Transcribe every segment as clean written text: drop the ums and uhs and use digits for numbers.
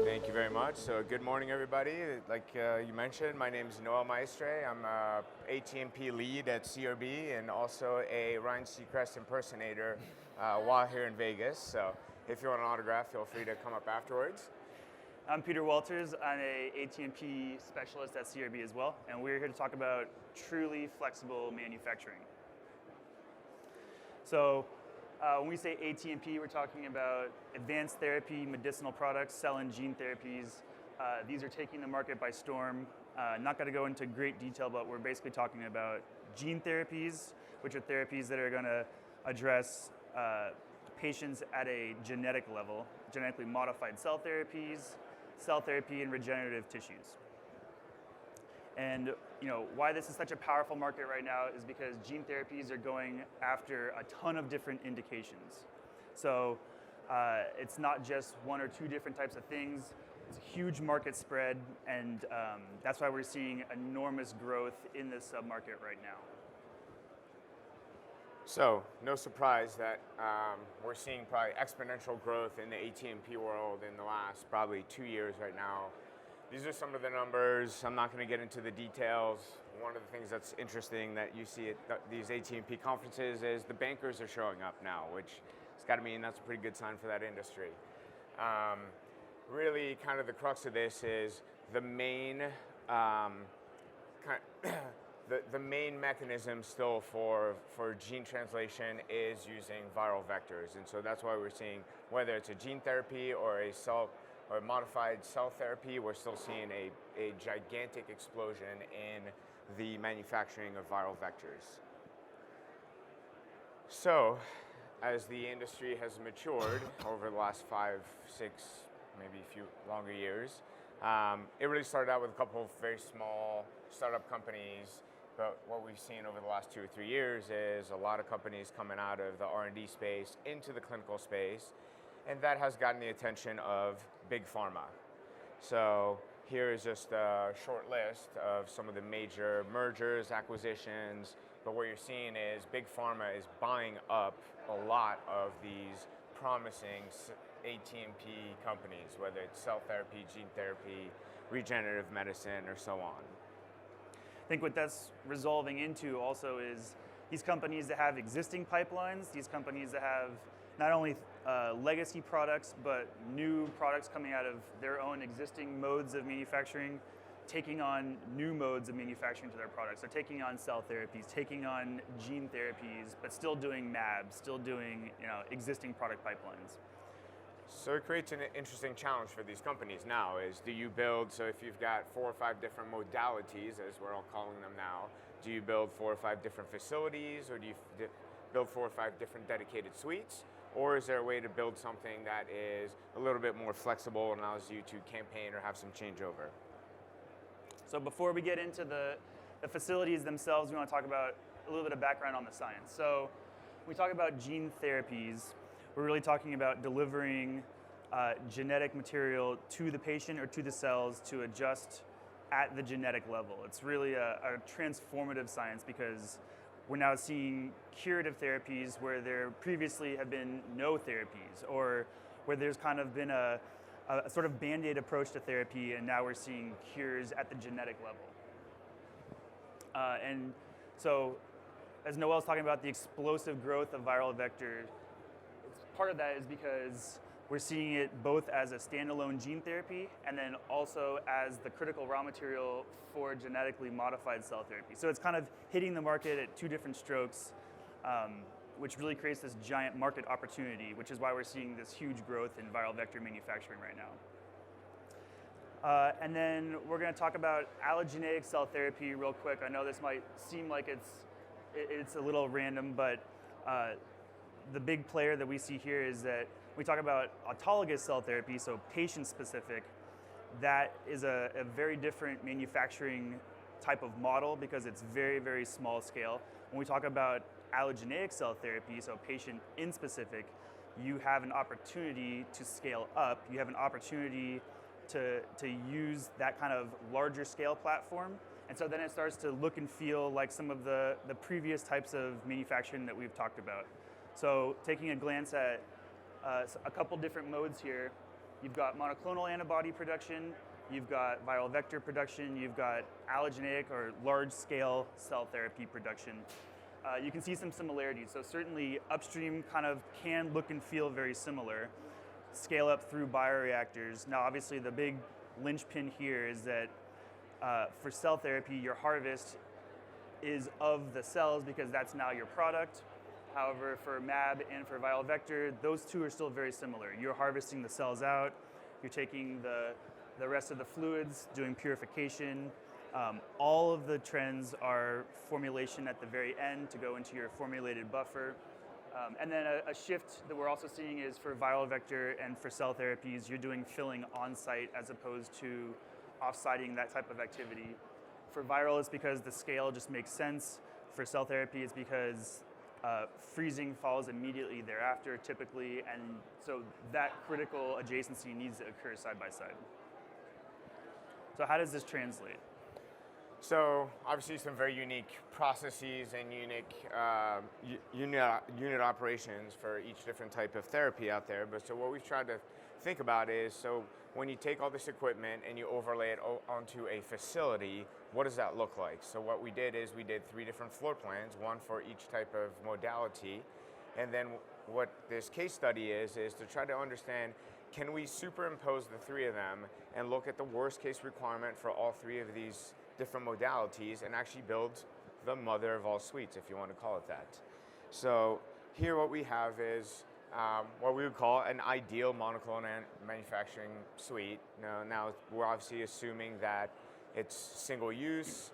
Thank you very much. So good morning, everybody. Like you mentioned, my name is Noah Maestre. I'm a ATMP lead at CRB and also a Ryan Seacrest impersonator while here in Vegas. So if you want an autograph, feel free to come up afterwards. I'm Peter Walters. I'm a ATMP specialist at CRB as well, and we're here to talk about truly flexible manufacturing. So when we say ATMP, we're talking about advanced therapy, medicinal products, cell and gene therapies. These are taking the market by storm. Not going to go into great detail, but we're basically talking about gene therapies, which are therapies that are going to address patients at a genetic level, genetically modified cell therapies, cell therapy, and regenerative tissues. And why this is such a powerful market right now is because gene therapies are going after a ton of different indications. So it's not just one or two different types of things. It's a huge market spread, and that's why we're seeing enormous growth in this submarket right now. So no surprise that we're seeing probably exponential growth in the ATMP world in the last probably 2 years right now. These are some of the numbers. I'm not going to get into the details. One of the things that's interesting that you see at these ATMP conferences is the bankers are showing up now, which has got to mean that's a pretty good sign for that industry. Really kind of the crux of this is the main the main mechanism still for gene translation is using viral vectors. And so that's why we're seeing, whether it's a gene therapy or a modified cell therapy, we're still seeing a gigantic explosion in the manufacturing of viral vectors. So as the industry has matured over the last 5, 6, maybe a few longer years, it really started out with a couple of very small startup companies. But what we've seen over the last 2 or 3 years is a lot of companies coming out of the R&D space into the clinical space, and that has gotten the attention of big pharma. So here is just a short list of some of the major mergers, acquisitions, but what you're seeing is big pharma is buying up a lot of these promising ATMP companies, whether it's cell therapy, gene therapy, regenerative medicine, or so on. I think what that's resolving into also is these companies that have existing pipelines, these companies that have not only legacy products, but new products coming out of their own existing modes of manufacturing, taking on new modes of manufacturing to their products. They're taking on cell therapies, taking on gene therapies, but still doing MABs, still doing existing product pipelines. So it creates an interesting challenge for these companies now is, do you build, so if you've got 4 or 5 different modalities, as we're all calling them now, do you build 4 or 5 different facilities, or do you build 4 or 5 different dedicated suites? Or is there a way to build something that is a little bit more flexible and allows you to campaign or have some changeover? So before we get into the facilities themselves, we want to talk about a little bit of background on the science. So when we talk about gene therapies, we're really talking about delivering genetic material to the patient or to the cells to adjust at the genetic level. It's really a transformative science because we're now seeing curative therapies where there previously have been no therapies, or where there's kind of been a sort of band-aid approach to therapy, and now we're seeing cures at the genetic level. And so, as Noel's talking about the explosive growth of viral vector, part of that is because we're seeing it both as a standalone gene therapy and then also as the critical raw material for genetically modified cell therapy. So it's kind of hitting the market at 2 different strokes, which really creates this giant market opportunity, which is why we're seeing this huge growth in viral vector manufacturing right now. And then we're going to talk about allogeneic cell therapy real quick. I know this might seem like it's a little random, but the big player that we see here is that we talk about autologous cell therapy, so patient-specific. That is a very different manufacturing type of model because it's very, very small scale. When we talk about allogeneic cell therapy, so patient-in-specific, you have an opportunity to scale up. You have an opportunity to use that kind of larger scale platform. And so then it starts to look and feel like some of the previous types of manufacturing that we've talked about. So taking a glance at So a couple different modes here. You've got monoclonal antibody production, you've got viral vector production, you've got allogeneic or large-scale cell therapy production. You can see some similarities. So certainly upstream kind of can look and feel very similar. Scale up through bioreactors. Now obviously the big linchpin here is that for cell therapy, your harvest is of the cells because that's now your product. However, for MAB and for viral vector, those two are still very similar. You're harvesting the cells out, you're taking the rest of the fluids, doing purification. All of the trends are formulation at the very end to go into your formulated buffer. And then a shift that we're also seeing is for viral vector and for cell therapies, you're doing filling on-site as opposed to off-siting that type of activity. For viral, it's because the scale just makes sense. For cell therapy, it's because freezing follows immediately thereafter, typically, and so that critical adjacency needs to occur side by side. So how does this translate? So obviously some very unique processes and unique unit operations for each different type of therapy out there. But so what we've tried to think about is, so when you take all this equipment and you overlay it onto a facility, what does that look like? So what we did is we did 3 different floor plans, one for each type of modality. And then what this case study is to try to understand, can we superimpose the 3 of them and look at the worst case requirement for all 3 of these different modalities and actually build the mother of all suites, if you want to call it that. So here what we have is what we would call an ideal monoclonal manufacturing suite. Now we're obviously assuming that it's single use,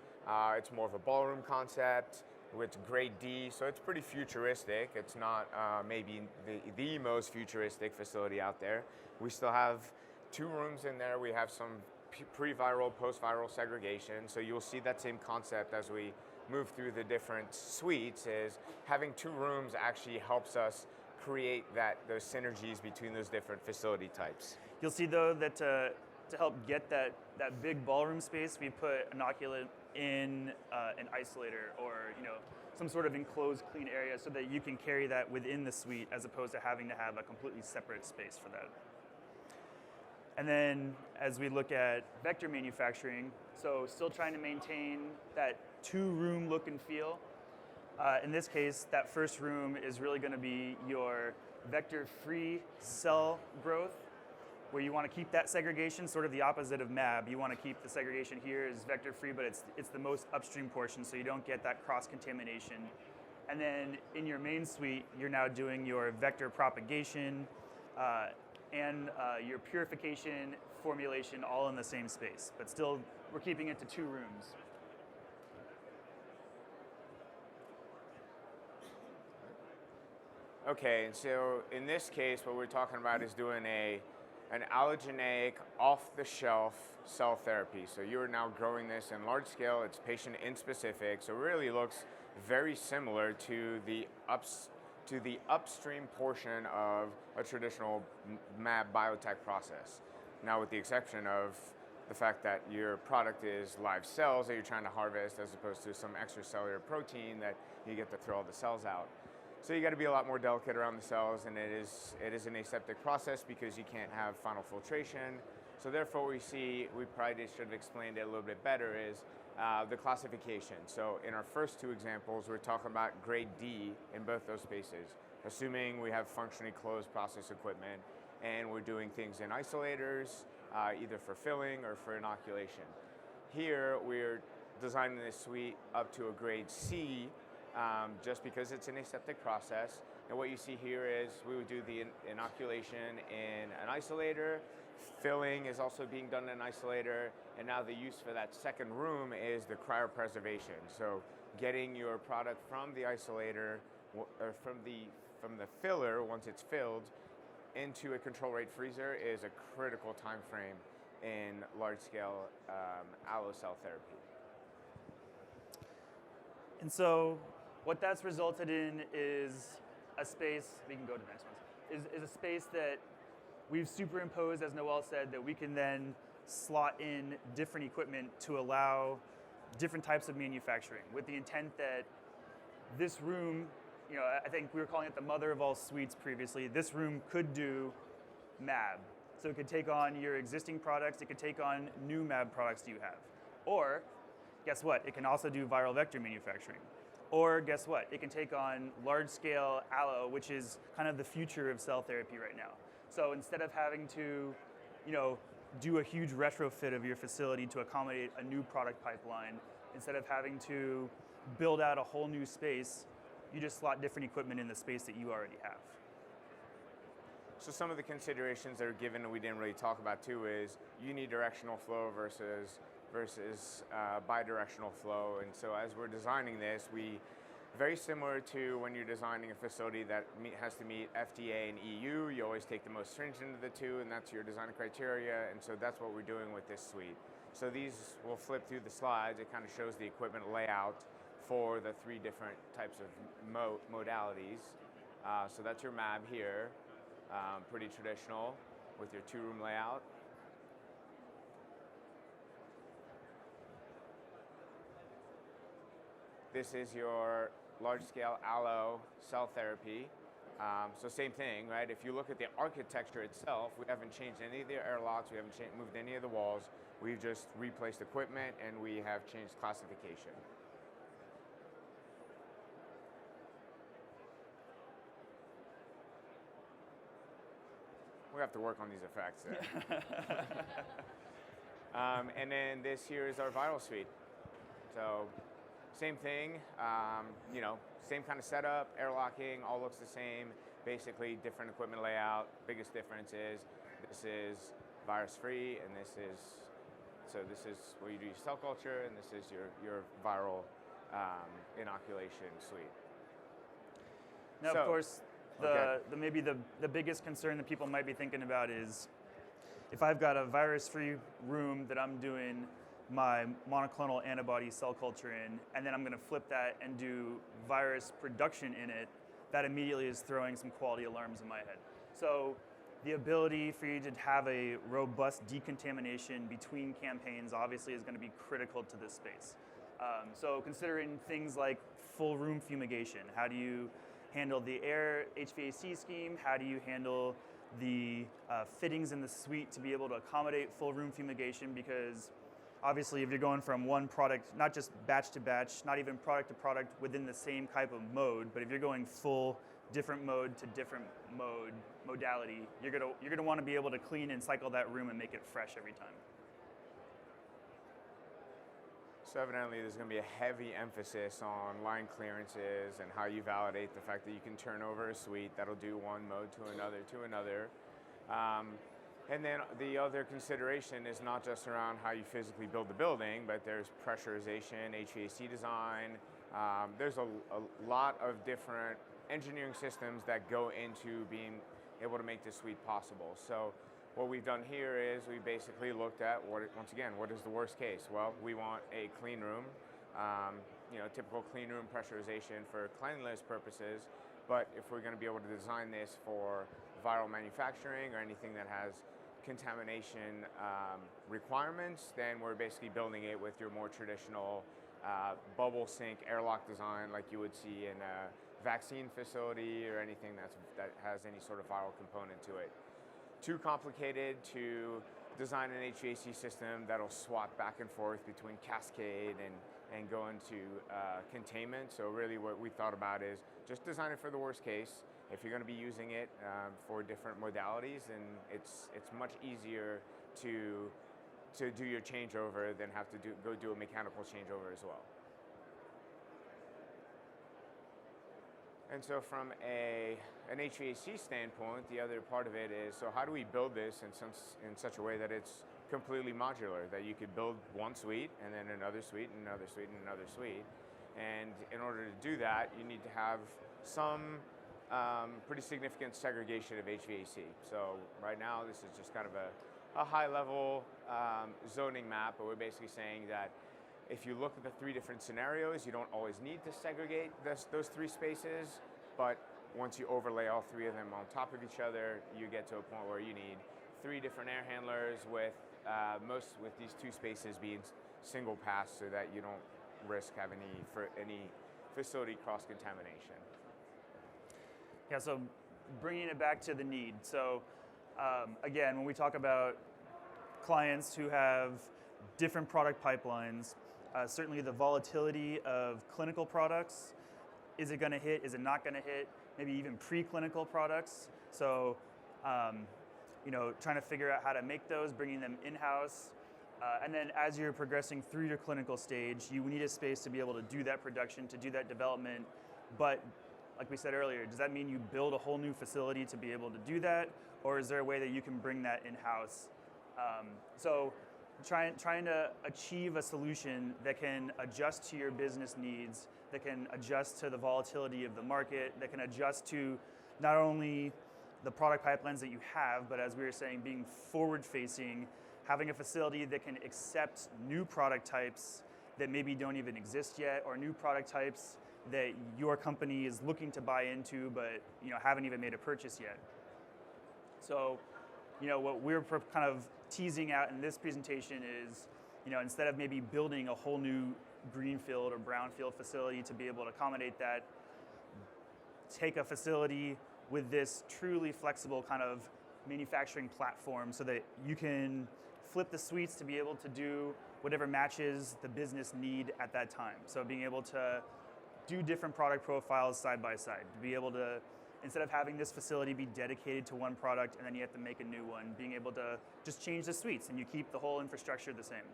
it's more of a ballroom concept, it's grade D, so it's pretty futuristic. It's not maybe the most futuristic facility out there. We still have 2 rooms in there. We have some pre-viral, post-viral segregation. So you'll see that same concept as we move through the different suites, is having 2 rooms actually helps us create those synergies between those different facility types. You'll see though that to help get that big ballroom space, we put inoculant in an isolator or some sort of enclosed clean area so that you can carry that within the suite as opposed to having to have a completely separate space for that. And then as we look at vector manufacturing, so still trying to maintain that 2-room look and feel. In this case, that first room is really going to be your vector-free cell growth, where you want to keep that segregation, sort of the opposite of MAB. You want to keep the segregation here as vector-free, but it's the most upstream portion, so you don't get that cross-contamination. And then in your main suite, you're now doing your vector propagation, and your purification, formulation, all in the same space. But still, we're keeping it to 2 rooms. Okay, and so in this case, what we're talking about is doing an allogeneic, off-the-shelf cell therapy. So you are now growing this in large scale. It's patient-in-specific, so it really looks very similar to the upstream portion of a traditional MAB biotech process. Now with the exception of the fact that your product is live cells that you're trying to harvest as opposed to some extracellular protein that you get to throw all the cells out. So you got to be a lot more delicate around the cells, and it is an aseptic process because you can't have final filtration. So therefore we probably should have explained it a little bit better, is the classification. So in our first 2 examples, we're talking about grade D in both those spaces, assuming we have functionally closed process equipment, and we're doing things in isolators, either for filling or for inoculation. Here, we're designing this suite up to a grade C, just because it's an aseptic process. And what you see here is we would do the inoculation in an isolator, filling is also being done in an isolator, and now the use for that second room is the cryopreservation. So getting your product from the isolator, or from the filler once it's filled, into a control rate freezer is a critical time frame in large-scale allo cell therapy. And so what that's resulted in is a space, we can go to the next one, is a space that we've superimposed, as Noel said, that we can then slot in different equipment to allow different types of manufacturing, with the intent that this room I think we were calling it the mother of all suites previously. This room could do MAB. So it could take on your existing products, it could take on new MAB products you have. Or, guess what? It can also do viral vector manufacturing. Or guess what? It can take on large-scale allo, which is kind of the future of cell therapy right now. So instead of having to, do a huge retrofit of your facility to accommodate a new product pipeline, instead of having to build out a whole new space, you just slot different equipment in the space that you already have. So some of the considerations that are given that we didn't really talk about too is unidirectional flow versus bidirectional flow. And so as we're designing this, very similar to when you're designing a facility that has to meet FDA and EU, you always take the most stringent of the two, and that's your design criteria. And so that's what we're doing with this suite. So these, we'll flip through the slides. It kind of shows the equipment layout for the three different types of modalities. So that's your MAB here, pretty traditional with your two-room layout. This is your large-scale allo cell therapy. So same thing, right? If you look at the architecture itself, we haven't changed any of the airlocks, we haven't moved any of the walls, we've just replaced equipment and we have changed classification. We have to work on these effects. And then this here is our viral suite. So same thing, same kind of setup, airlocking, all looks the same. Basically different equipment layout. Biggest difference is this is virus-free, and this is where you do your cell culture, and this is your viral inoculation suite. Now, of course, maybe the biggest concern that people might be thinking about is if I've got a virus-free room that I'm doing my monoclonal antibody cell culture in, and then I'm going to flip that and do virus production in it, that immediately is throwing some quality alarms in my head. So the ability for you to have a robust decontamination between campaigns obviously is going to be critical to this space. So considering things like full room fumigation, how do you handle the air HVAC scheme? How do you handle the fittings in the suite to be able to accommodate full room fumigation? Because obviously if you're going from one product, not just batch to batch, not even product to product within the same type of mode, but if you're going full different mode to different modality, you're gonna want to be able to clean and cycle that room and make it fresh every time. So evidently there's going to be a heavy emphasis on line clearances and how you validate the fact that you can turn over a suite that'll do one mode to another. And then the other consideration is not just around how you physically build the building, but there's pressurization, HVAC design. There's a lot of different engineering systems that go into being able to make this suite possible. So what we've done here is we basically looked at, what is the worst case? Well, we want a clean room, typical clean room pressurization for cleanliness purposes, but if we're going to be able to design this for viral manufacturing or anything that has contamination requirements, then we're basically building it with your more traditional bubble sink airlock design like you would see in a vaccine facility or anything that has any sort of viral component to it. Too complicated to design an HVAC system that'll swap back and forth between cascade and go into containment. So really what we thought about is just design it for the worst case. If you're going to be using it for different modalities, then it's much easier to do your changeover than have to go do a mechanical changeover as well. And so from an HVAC standpoint, the other part of it is, so how do we build this in such a way that it's completely modular, that you could build one suite and then another suite and another suite and another suite. And in order to do that, you need to have some pretty significant segregation of HVAC. So right now, this is just kind of a high-level zoning map, but we're basically saying that if you look at the three different scenarios, you don't always need to segregate those three spaces, but once you overlay all three of them on top of each other, you get to a point where you need three different air handlers with these two spaces being single pass so that you don't risk having any facility cross-contamination. Yeah, so bringing it back to the need. So again, when we talk about clients who have different product pipelines, certainly the volatility of clinical products, is it going to hit, is it not going to hit, maybe even preclinical products. So trying to figure out how to make those, bringing them in-house. And then as you're progressing through your clinical stage, you need a space to be able to do that production, to do that development. But like we said earlier, does that mean you build a whole new facility to be able to do that? Or is there a way that you can bring that in-house? So trying to achieve a solution that can adjust to your business needs, that can adjust to the volatility of the market, that can adjust to not only the product pipelines that you have, but as we were saying, being forward-facing, having a facility that can accept new product types that maybe don't even exist yet, or new product types that your company is looking to buy into, but haven't even made a purchase yet. So, what we're kind of teasing out in this presentation is, instead of maybe building a whole new greenfield or brownfield facility to be able to accommodate that, take a facility with this truly flexible kind of manufacturing platform so that you can flip the suites to be able to do whatever matches the business need at that time. So being able to do different product profiles side by side, to be able to, instead of having this facility be dedicated to one product and then you have to make a new one, being able to just change the suites and you keep the whole infrastructure the same.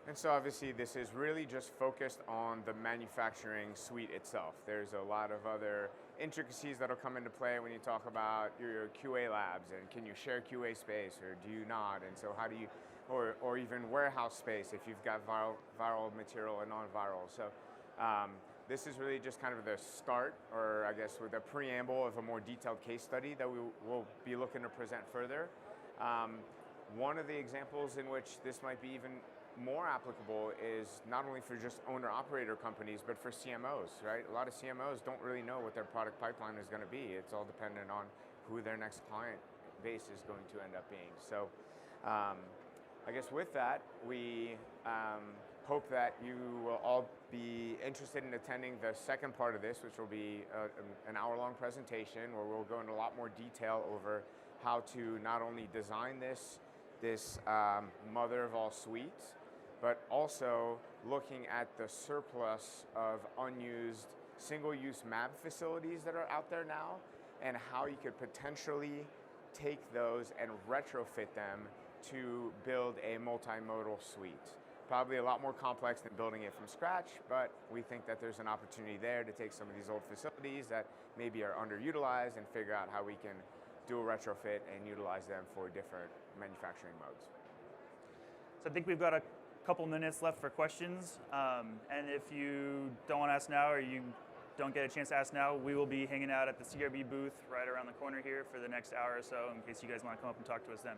And so obviously this is really just focused on the manufacturing suite itself. There's a lot of other intricacies that'll come into play when you talk about your QA labs, and can you share QA space or do you not? And so how do you, or even warehouse space if you've got viral material and non-viral. So this is really just kind of the start, or I guess with a preamble of a more detailed case study that we will be looking to present further. One of the examples in which this might be even more applicable is not only for just owner-operator companies, but for CMOs, right? A lot of CMOs don't really know what their product pipeline is going to be. It's all dependent on who their next client base is going to end up being. So I guess with that, we hope that you will all be interested in attending the second part of this, which will be an hour-long presentation where we'll go into a lot more detail over how to not only design this mother of all suites, but also looking at the surplus of unused single-use MAB facilities that are out there now, and how you could potentially take those and retrofit them to build a multimodal suite. Probably a lot more complex than building it from scratch, but we think that there's an opportunity there to take some of these old facilities that maybe are underutilized and figure out how we can do a retrofit and utilize them for different manufacturing modes. So I think we've got a couple minutes left for questions. And if you don't want to ask now, or you don't get a chance to ask now, we will be hanging out at the CRB booth right around the corner here for the next hour or so in case you guys want to come up and talk to us then.